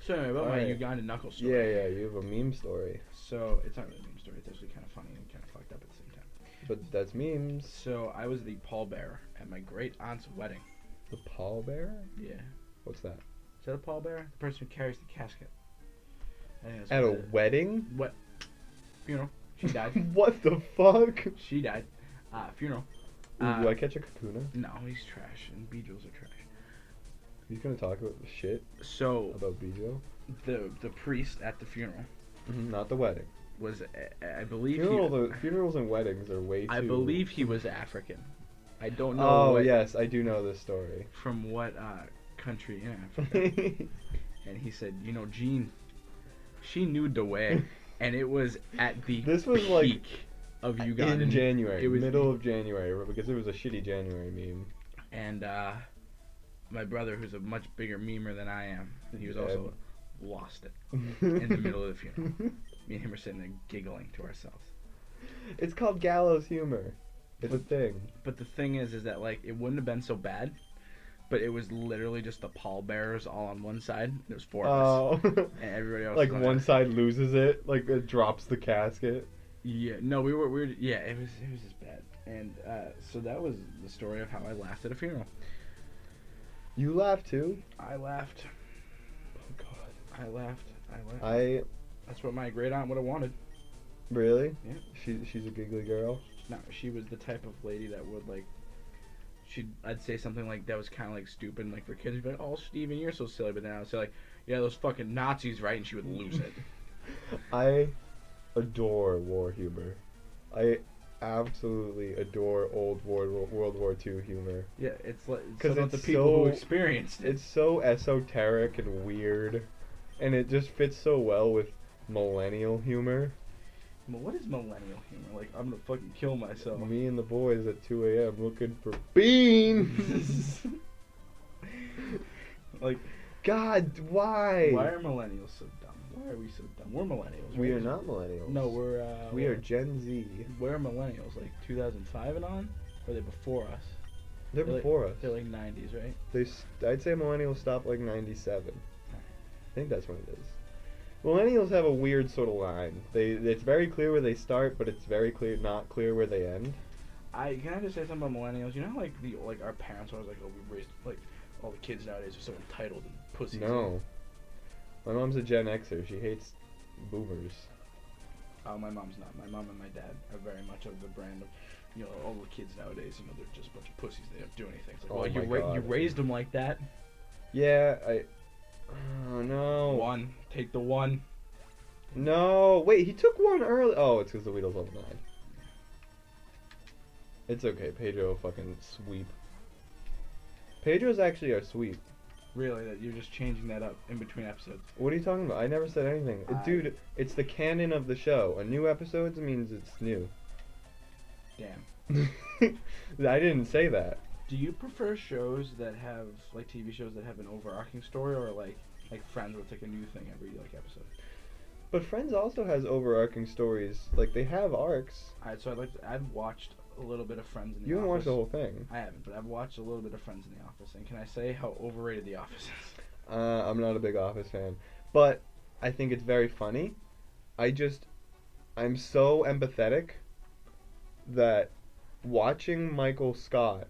So anyway, about my Alright. Ugandan knuckle story. Yeah, you have a meme story. So it's not really a meme story. It's actually kind of funny and kind of fucked up at the same time. But that's memes. So I was the pallbearer at my great aunt's wedding. The pallbearer? Yeah. What's that? Is that a pallbearer? The person who carries the casket. I think that's At a what it is. wedding? What? Funeral. She died. What the fuck? She died. Funeral. Do I catch a kakuna? No, he's trash, and Beejos are trash. He's gonna talk about the shit So about Bijo? the priest at the funeral Not the wedding. was, I believe, Funerals and weddings are way too... I believe he was African. I don't know. Oh, what, yes, I do know this story. From what country in Africa? And he said, Jean, she knew the way, and it was at the This was peak of Uganda. In January, It was middle of January, because it was a shitty January meme. And my brother, who's a much bigger memer than I am, he was also lost it in the middle of the funeral. Me and him were sitting there giggling to ourselves. It's called gallows humor. It's a thing. But the thing is that like it wouldn't have been so bad, but it was literally just the pallbearers all on one side. There was four of us, and everybody else. Like was one side loses it, like it drops the casket. Yeah, no, we were. Yeah, it was just bad, and so that was the story of how I laughed at a funeral. You laughed too? I laughed. Oh God. I laughed. That's what my great aunt would have wanted. Really? Yeah. She's a giggly girl. No, she was the type of lady that would like. I'd say something like that was kind of like stupid, and, like for kids, she'd be like, "Oh, Steven, you're so silly," but then I'd say like, "Yeah, those fucking Nazis, right?" And she would lose it. I adore war humor. I absolutely adore old World War II humor. Yeah, it's like Because about the people who experienced it. It's so esoteric and weird, and it just fits so well with millennial humor. Well, what is millennial humor? Like, I'm gonna fucking kill myself. Me and the boys at 2 a.m. looking for beans. Like, God, why? Why are millennials so dumb? Why are we so dumb? We're millennials. We right? are not millennials. No, we are Gen Z. We're millennials, like 2005 and on, or are they before us? They're before us. They're like 90s, right? I'd say millennials stopped like 97. I think that's when it is. Millennials have a weird sort of line. It's very clear where they start, but it's very not clear where they end. Can I just say something about millennials? You know, how, like our parents always like, oh, we raised like all the kids nowadays are so entitled and pussies. No, my mom's a Gen Xer. She hates boomers. Oh, my mom's not. My mom and my dad are very much of the brand of, all the kids nowadays. They're just a bunch of pussies. They don't do anything. It's like, well, you raised them like that. Yeah, Oh no. One. Take the one. No, wait, he took one early. Oh, it's because the Weedle's level 9. It's okay, Pedro will fucking sweep. Pedro's actually our sweep. Really? That you're just changing that up in between episodes? What are you talking about? I never said anything. Dude, it's the canon of the show. A new episode means it's new. Damn. I didn't say that. Do you prefer shows that have, like TV shows that have an overarching story, or like Friends where it's like a new thing every episode? But Friends also has overarching stories. Like, they have arcs. Alright, so I've watched a little bit of Friends in the Office. You haven't watched the whole thing. I haven't, but I've watched a little bit of Friends in the Office. And can I say how overrated The Office is? I'm not a big Office fan. But I think it's very funny. I'm so empathetic that watching Michael Scott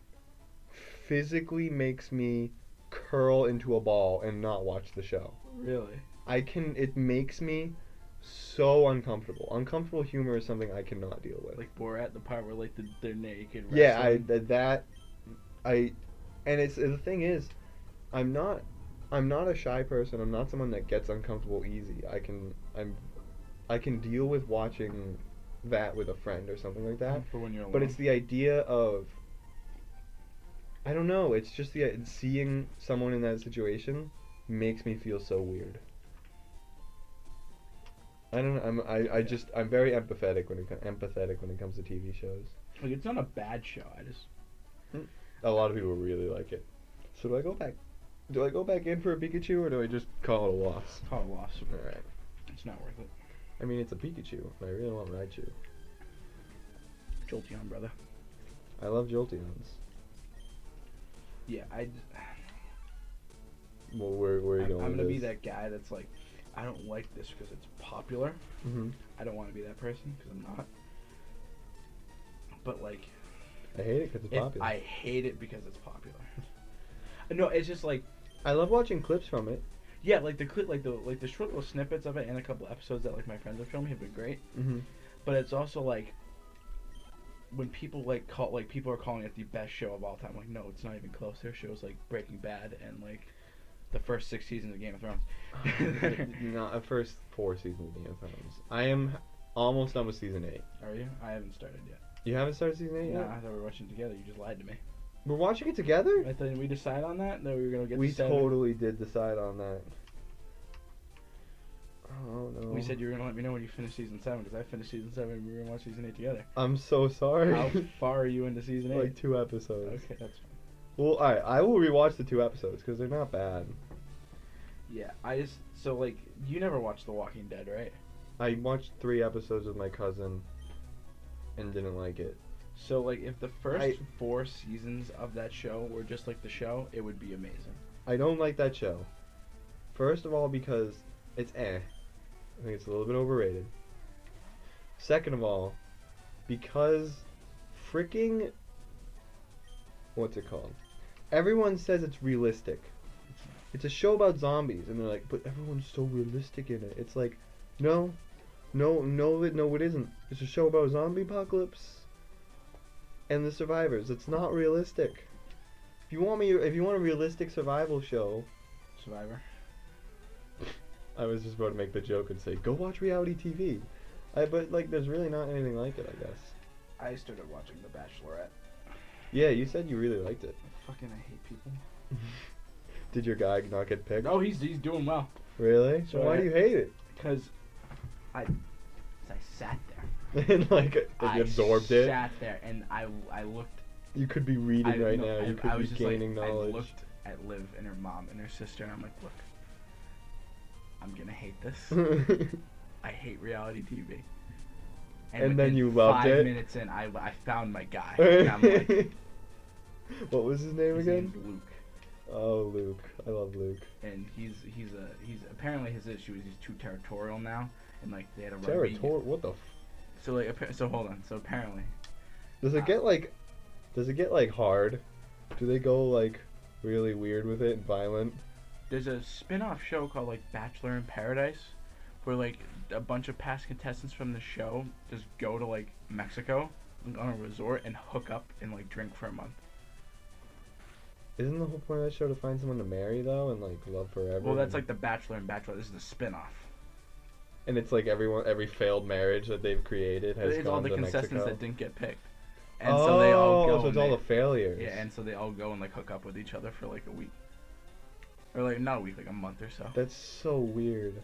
physically makes me curl into a ball and not watch the show. Really? It makes me so uncomfortable. Uncomfortable humor is something I cannot deal with. Like Borat, the part where like they're naked. Yeah, wrestling. And the thing is, I'm not a shy person. I'm not someone that gets uncomfortable easy. I can deal with watching that with a friend or something like that. For when you're alone. But it's the idea of, I don't know, it's just seeing someone in that situation makes me feel so weird. I don't know. I'm very empathetic when it comes to TV shows. Like, it's not a bad show. A lot of people really like it. So do I go back? Do I go back in for a Pikachu, or do I just call it a loss? Call it a loss. All right. It's not worth it. I mean, it's a Pikachu, and I really want Raichu. Jolteon, brother. I love Jolteons. Yeah, Well, where are you going I'm with gonna be this? that guy that's like, I don't like this because it's popular. Mm-hmm. I don't want to be that person because I'm not. But like, I hate it because it's popular. I hate it because it's popular. No, it's just like, I love watching clips from it. yeah, like the clip, like the short little snippets of it, and a couple episodes that like my friends have shown me have been great. Mm-hmm. But it's also like, when people like people are calling it the best show of all time. Like, no, it's not even close. There's shows like Breaking Bad and like the first 6 seasons of Game of Thrones. Not the first 4 seasons of Game of Thrones. I am almost done with season 8. Are you? I haven't started yet. You haven't started season 8 No, yet? I thought we were watching together. You just lied to me. We're watching it together? I thought we decide on that we were gonna get. We to 7. totally did decide on that. Oh no. We said you were gonna let me know when you finished season 7 because I finished season 7 and we were gonna watch season 8 together. I'm so sorry. How far are you into season 8? Like 2 episodes. Okay, that's fine. Well, alright, I will rewatch the 2 episodes because they're not bad. Yeah, so like you never watched The Walking Dead, right? I watched 3 episodes with my cousin and didn't like it. So like if the first 4 seasons of that show were just like the show, it would be amazing. I don't like that show. First of all, because it's I think it's a little bit overrated. Second of all, because freaking what's it called? Everyone says it's realistic. It's a show about zombies, and they're like, but everyone's so realistic in it. It's like, no, it isn't. It's a show about zombie apocalypse and the survivors. It's not realistic. If you want a realistic survival show, Survivor. I was just about to make the joke and say, go watch reality TV. But like, there's really not anything like it, I guess. I started watching The Bachelorette. Yeah, you said you really liked it. I hate people. Did your guy not get picked? No, he's doing well. Really? So So why do you hate it? Because I sat there. And like, you absorbed it. I sat there and I looked. You could be reading right now. You could I be was just gaining like, knowledge. I looked at Liv and her mom and her sister, and I'm like, look, I'm gonna hate this. I hate reality TV. And then within you loved 5 it? minutes in, I found my guy. And I'm like, what was his name his again? name's Luke. Oh, Luke. I love Luke. And he's apparently his issue is he's too territorial now, and like they had a Territorial? What the? So like so hold on. So apparently, Does it get like? Does it get like hard? Do they go like really weird with it and violent? there's a spin-off show called like Bachelor in Paradise, where like a bunch of past contestants from the show just go to like Mexico on a resort and hook up and like drink for a month. Isn't the whole point of that show to find someone to marry though and like love forever? Well, that's like the Bachelor and Bachelor. This is the spin-off. And it's like every failed marriage that they've created has It's all gone the to contestants Mexico. that didn't get picked. And so they all go. So it's all the failures. Yeah, and so they all go and like hook up with each other for like a week, or like not a week, like a month or so. That's so weird.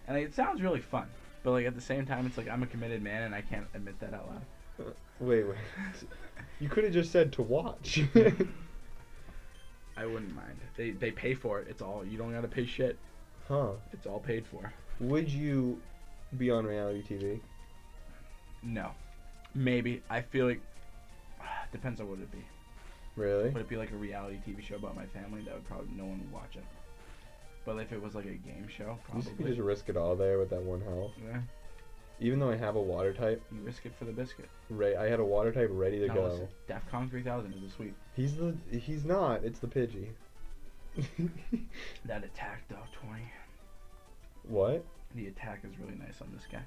And like, it sounds really fun, but like at the same time, it's like I'm a committed man and I can't admit that out loud. Wait. You could have just said to watch. I wouldn't mind. They pay for it. It's all, you don't gotta pay shit. Huh. It's all paid for. Would you be on reality TV? No, maybe. I feel like depends on what it'd be. Really? Would it be like a reality TV show about my family? That would probably, no one would watch it. But if it was like a game show, You could probably. just risk it all there with that one health. Yeah, Even though I have a water type, you risk it for the biscuit. I had a water type ready to No, go. listen, DEFCON 3000 is a sweep. He's not. It's the Pidgey. That attack though, 20. What? The attack is really nice on this guy.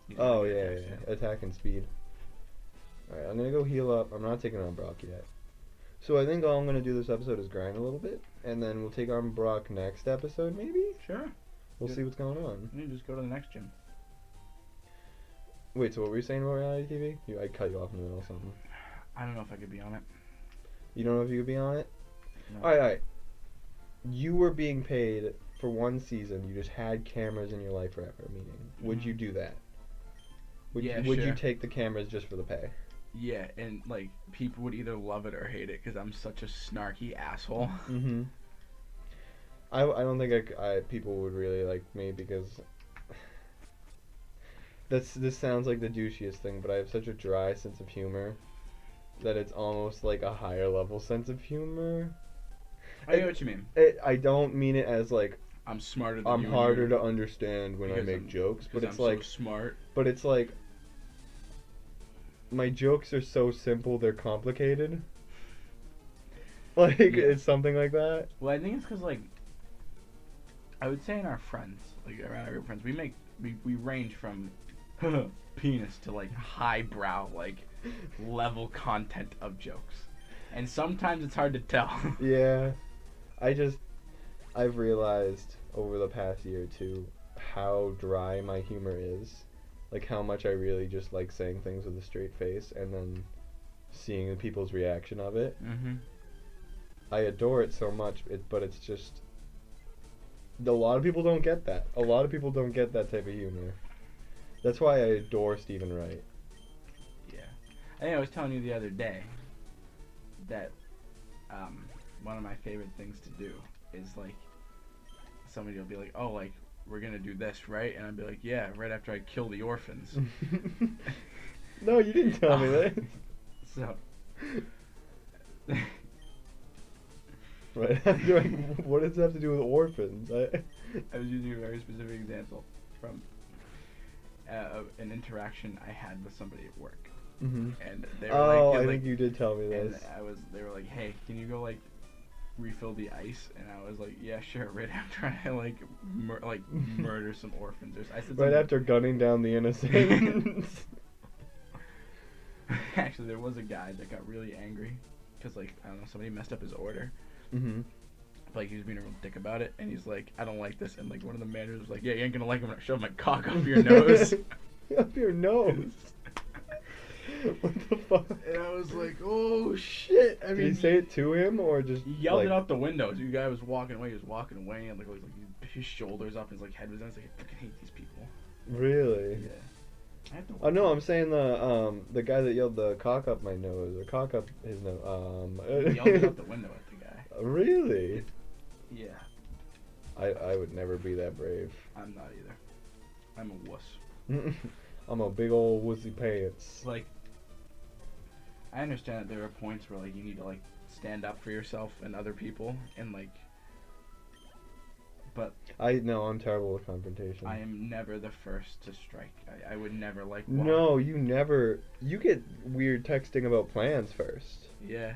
He's Oh really yeah, good attacks, yeah. Attack and speed. Alright, I'm gonna go heal up. I'm not taking on Brock yet. So I think all I'm gonna do this episode is grind a little bit, and then we'll take on Brock next episode, maybe? Sure. We'll Yeah. see what's going on. You just go to the next gym. Wait, so what were you saying about reality TV? I cut you off in the middle of something. I don't know if I could be on it. You don't know if you could be on it? No. Alright. You were being paid for one season. You just had cameras in your life forever, meaning. Would you do that? Would Yeah, you sure. take the cameras just for the pay? Yeah, and like people would either love it or hate it because I'm such a snarky asshole. Mm-hmm. I don't think people would really like me because this sounds like the douchiest thing, but I have such a dry sense of humor that it's almost like a higher level sense of humor. I know what you mean. I don't mean it as like I'm smarter than I'm you. harder to understand when I because make jokes, but it's I'm like so smart. but it's like my jokes are so simple they're complicated. Like it's something like that. Well, I think it's because like I would say in our friends, like around our friends, we range from penis to like highbrow, like level content of jokes, and sometimes it's hard to tell. Yeah, I've realized over the past year or two how dry my humor is, like how much I really just like saying things with a straight face and then seeing people's reaction of it. Mm-hmm. I adore it so much, but it's just a lot of people don't get that. A lot of people don't get that type of humor. That's why I adore Stephen Wright. Yeah, I think I was telling you the other day that one of my favorite things to do is like somebody will be like, "Oh, like we're gonna do this, right?" And I'd be like, "Yeah," right after I kill the orphans. No, you didn't tell me that. So. Right after what does that have to do with orphans? I was using a very specific example from an interaction I had with somebody at work. Mm-hmm. And they were I think you did tell me this. And they were like, "Hey, can you go like refill the ice?" And I was like, "Yeah, sure." Right after I like murder some orphans. I said right after gunning down the innocents. Actually, there was a guy that got really angry because like I don't know, somebody messed up his order. Mm-hmm. Like he was being a real dick about it, and he's like, "I don't like this." And like one of the managers was like, "Yeah, you ain't gonna like it when I shove my cock up your nose." Up your nose. What the fuck? And I was like, "Oh shit!" I mean, did he say it to him or just? He yelled it out the window. The guy was walking away. He was walking away, and like his shoulders up, his like head was down. I was like, "I fucking hate these people." Really? Yeah. I have to Oh no, I'm saying the guy that yelled the cock up my nose or cock up his nose. He yelled it out the window at the guy. Really? Yeah. I would never be that brave. I'm not either. I'm a wuss. I'm a big old wussy pants. Like, I understand that there are points where like you need to like stand up for yourself and other people, and like. But I'm terrible with confrontation. I am never the first to strike. I would never like. No, you never. You get weird texting about plans first. Yeah.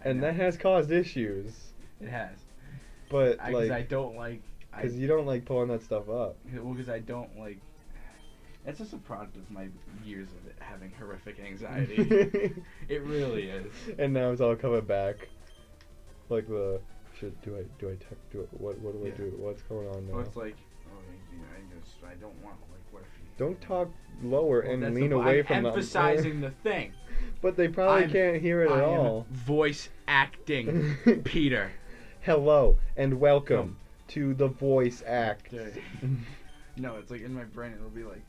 And that has caused issues. It has. But because I don't like. Because you don't like pulling that stuff up. Well, because I don't like. It's just a product of my years of it having horrific anxiety. It really is. And now it's all coming back. Like the. Do I text? What do I do? What's going on now? Well, it's like, I don't want like what if you. Don't talk lower and lean away from them. I'm emphasizing the thing. But they probably can't hear it at all. Voice acting, Peter. Hello and welcome to the voice act. No, it's like in my brain it'll be like,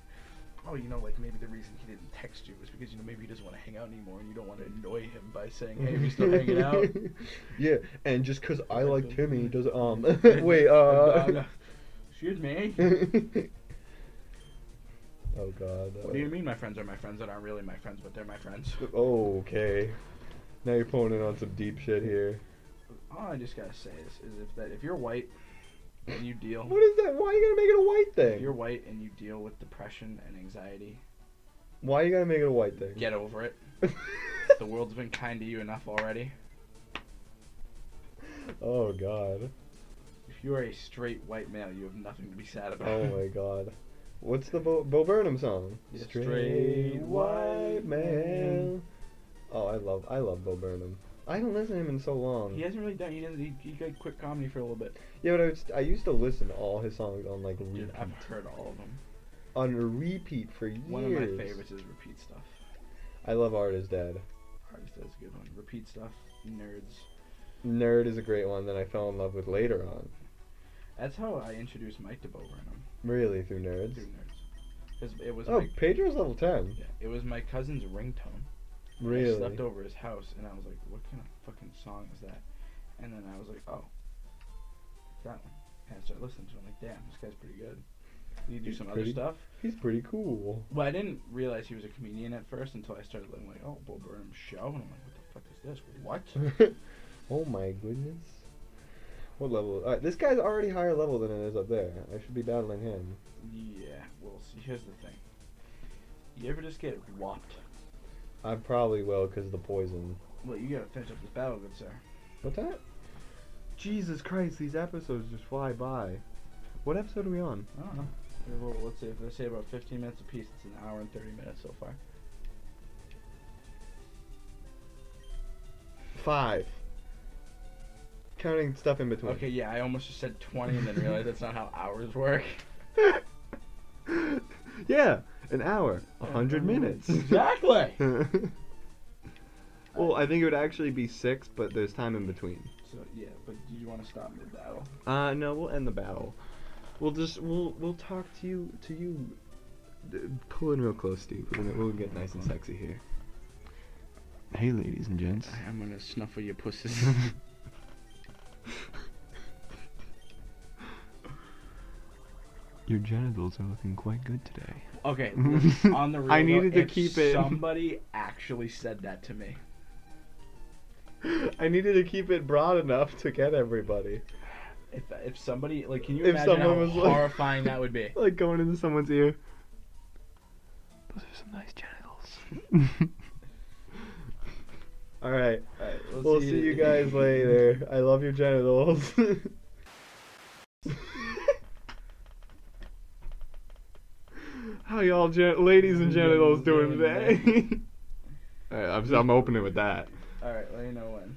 oh, like maybe the reason he didn't text you is because maybe he doesn't want to hang out anymore, and you don't want to annoy him by saying, "Hey, are we still hanging out?" Yeah, and just because I like Timmy doesn't wait excuse me. Oh God. What do you mean my friends are my friends that aren't really my friends, but they're my friends? Oh, okay. Now you're pulling in on some deep shit here. All I just gotta say is if you're white and you deal. What is that? Why are you gonna make it a white thing? If you're white and you deal with depression and anxiety. Why are you gonna make it a white thing? Get over it. The world's been kind to you enough already. Oh God. If you are a straight white male, you have nothing to be sad about. Oh my God. What's the Bo Burnham song? Yeah, straight white man. Oh, I love Bo Burnham. I haven't listened to him in so long. He hasn't really done. He got quit comedy for a little bit. Yeah, but I used to listen to all his songs on like repeat. Dude, I've heard all of them. On repeat for years. One of my favorites is Repeat Stuff. I love Art Is Dead. Art Is Dead is a good one. Repeat Stuff. Nerds. Nerd is a great one that I fell in love with later on. That's how I introduced Mike to Bo Burnham. Really, through Nerds? Through Nerds. Cause it was Pedro's level 10. Yeah, it was my cousin's ringtone. Really? I slept over his house, and I was like, what kind of fucking song is that? And then I was like, oh, that one. And I started listening to it. I'm like, damn, this guy's pretty good. Did he do some other stuff? He's pretty cool. Well, I didn't realize he was a comedian at first until I started looking like, oh, Bo Burnham's show. And I'm like, what the fuck is this? What? Oh my goodness. What level? Alright, this guy's already higher level than it is up there. I should be battling him. Yeah, we'll see. Here's the thing. You ever just get whopped? I probably will because of the poison. Well, you gotta finish up this battle, good sir. What's that? Jesus Christ, these episodes just fly by. What episode are we on? I don't know. Well, let's see. If they say about 15 minutes apiece, it's an hour and 30 minutes so far. 5. Counting stuff in between. Okay, yeah, I almost just said 20 and then realized that's not how hours work. Yeah, an hour, 100 minutes. Exactly. Well, I think it would actually be 6, but there's time in between. So yeah, but do you want to stop mid battle? No, we'll end the battle. We'll talk to you. Pull in real close, Steve. We'll get nice and sexy here. Hey, ladies and gents. I'm gonna snuffle your pussies. Your genitals are looking quite good today. Okay, listen, on the real I needed though, to keep it. Somebody actually said that to me. I needed to keep it broad enough to get everybody. If somebody, like, can you If imagine how someone was like- horrifying that would be? Like going into someone's ear. Those are some nice genitals. Alright. Alright, We'll see you guys later. I love your genitals. How y'all ladies and genitals doing today? Alright, I'm opening with that. Alright, let me know when.